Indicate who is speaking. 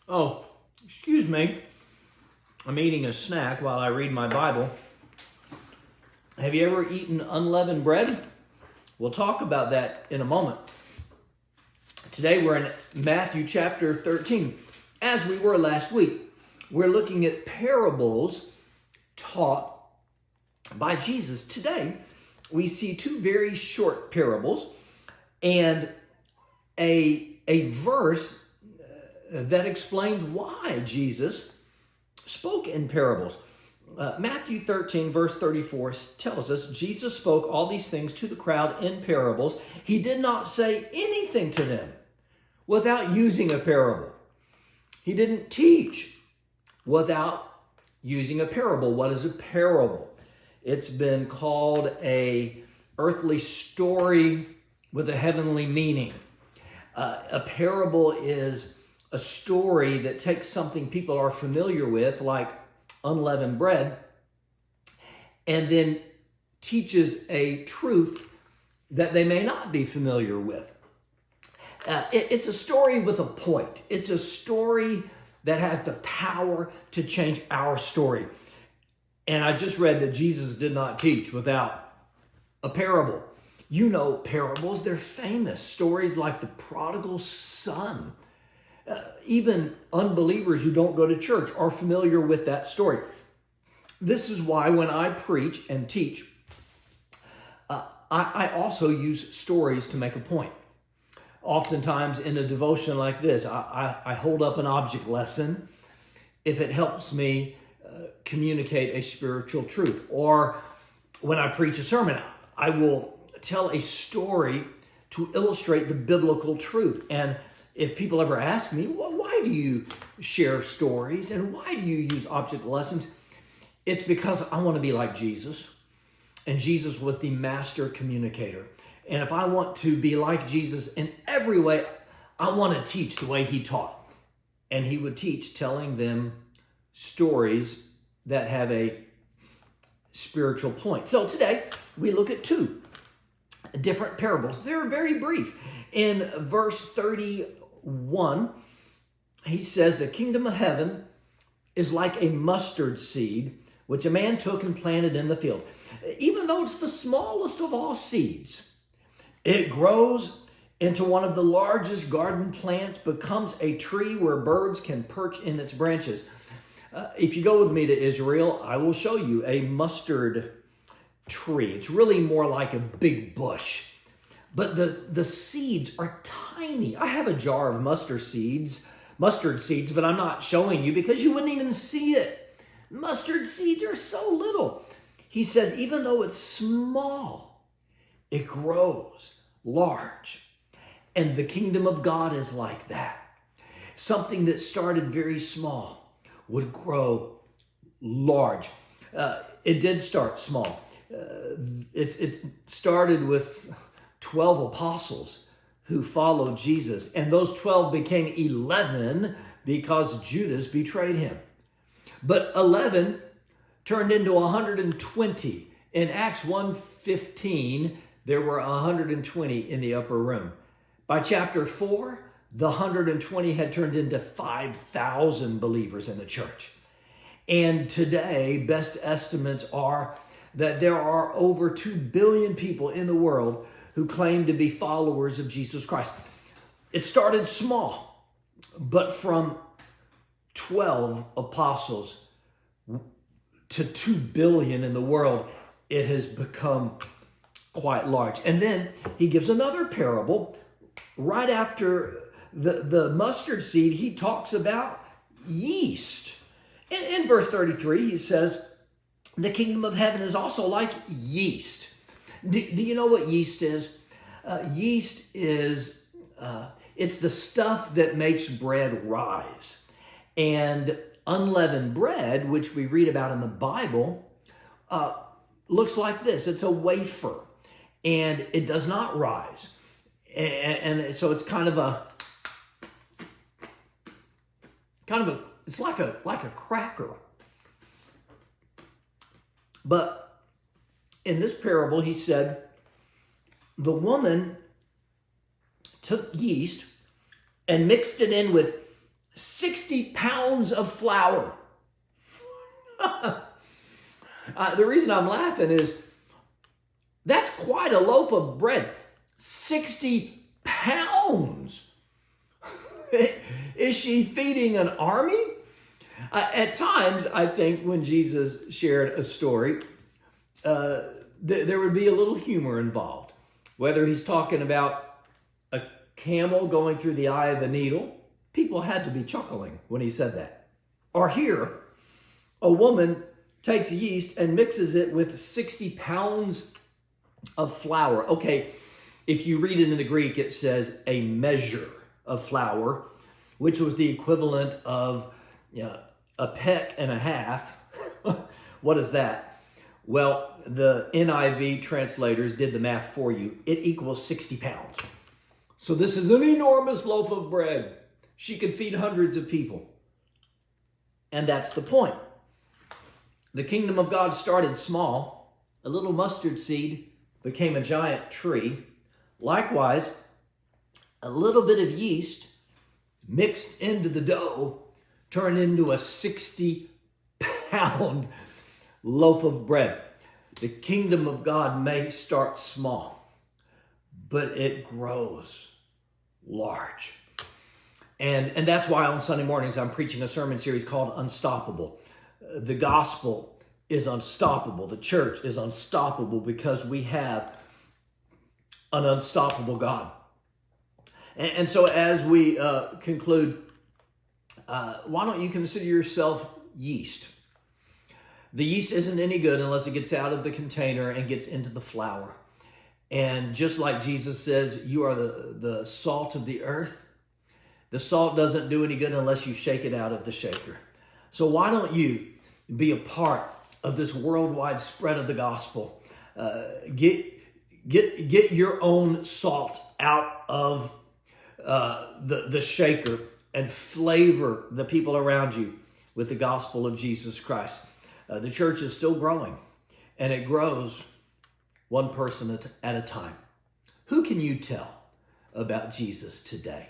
Speaker 1: Oh, excuse me. I'm eating a snack while I read my Bible. Have you ever eaten unleavened bread? We'll talk about that in a moment. Today we're in Matthew chapter 13. As we were last week, we're looking at parables taught by Jesus. Today, we see two very short parables and a verse that explains why Jesus spoke in parables. Matthew 13, verse 34 tells us, Jesus spoke all these things to the crowd in parables. He did not say anything to them without using a parable. He didn't teach without using a parable. What is a parable? It's been called a earthly story with a heavenly meaning. A parable is a story that takes something people are familiar with, like unleavened bread, and then teaches a truth that they may not be familiar with. It's a story with a point. It's a story that has the power to change our story. And I just read that Jesus did not teach without a parable. You know parables, they're famous. Stories like the prodigal son. Even unbelievers who don't go to church are familiar with that story. This is why when I preach and teach, I also use stories to make a point. Oftentimes in a devotion like this, I hold up an object lesson if it helps me communicate a spiritual truth. Or when I preach a sermon, I will tell a story to illustrate the biblical truth. And if people ever ask me, well, why do you share stories and why do you use object lessons? It's because I want to be like Jesus. And Jesus was the master communicator. And if I want to be like Jesus in every way, I want to teach the way he taught. And he would teach telling them stories that have a spiritual point. So today we look at two different parables. They're very brief. In verse 31, he says, the kingdom of heaven is like a mustard seed, which a man took and planted in the field. Even though it's the smallest of all seeds, it grows into one of the largest garden plants, becomes a tree where birds can perch in its branches. If you go with me to Israel, I will show you a mustard tree. It's really more like a big bush. But the seeds are tiny. I have a jar of mustard seeds, but I'm not showing you because you wouldn't even see it. Mustard seeds are so little. He says, even though it's small, it grows large. And the kingdom of God is like that. Something that started very small would grow large. It did start small. It started with 12 apostles who followed Jesus. And those 12 became 11 because Judas betrayed him. But 11 turned into 120. In Acts 1:15, there were 120 in the upper room. By chapter 4, the 120 had turned into 5,000 believers in the church. And today, best estimates are that there are over 2 billion people in the world who claim to be followers of Jesus Christ. It started small, but from 12 apostles to 2 billion in the world, it has become quite large. And then he gives another parable right after the mustard seed. He talks about yeast. In verse 33, he says, the kingdom of heaven is also like yeast. Do you know what yeast is? Yeast is, it's the stuff that makes bread rise. And unleavened bread, which we read about in the Bible, looks like this. It's a wafer, and it does not rise. And so it's it's like a cracker. But in this parable, he said, the woman took yeast and mixed it in with 60 pounds of flour. The reason I'm laughing is that's quite a loaf of bread. 60 pounds. Is she feeding an army? At times, I think when Jesus shared a story, there would be a little humor involved. Whether he's talking about a camel going through the eye of the needle, people had to be chuckling when he said that. Or here, a woman takes yeast and mixes it with 60 pounds of flour. Okay, if you read it in the Greek, it says a measure of flour, which was the equivalent of a peck and a half. What is that? Well, the NIV translators did the math for you. It equals 60 pounds. So this is an enormous loaf of bread. She could feed hundreds of people. And that's the point. The kingdom of God started small. A little mustard seed became a giant tree. Likewise, a little bit of yeast mixed into the dough turned into a 60-pound loaf of bread. The kingdom of God may start small, but it grows large. And that's why on Sunday mornings I'm preaching a sermon series called Unstoppable. The gospel is unstoppable. The church is unstoppable because we have an unstoppable God. And so as we conclude, why don't you consider yourself yeast? The yeast isn't any good unless it gets out of the container and gets into the flour. And just like Jesus says, you are the salt of the earth. The salt doesn't do any good unless you shake it out of the shaker. So why don't you be a part of this worldwide spread of the gospel? Get your own salt out of the shaker and flavor the people around you with the gospel of Jesus Christ. The church is still growing, and it grows one person at a time. Who can you tell about Jesus today?